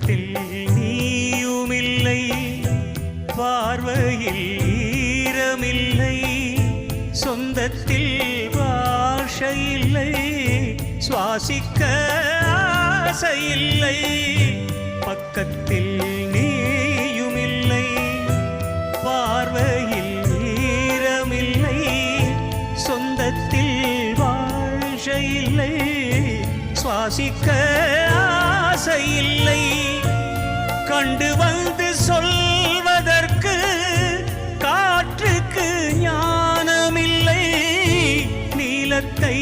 பக்கத்தில் நீயுமில்லை, பார்வையில் ஈரமில்லை, சொந்தத்தில் பாஷையில்லை, சுவாசிக்க ஆசையில்லை. பக்கத்தில் நீயுமில்லை, பார்வையில் ஈரமில்லை, சொந்தத்தில் பாஷையில்லை, சுவாசிக்க ஆசையில்லை. கண்டு வந்து சொல்வதற்கு காற்றுக்கு ஞானமில்லை, நீலத்தை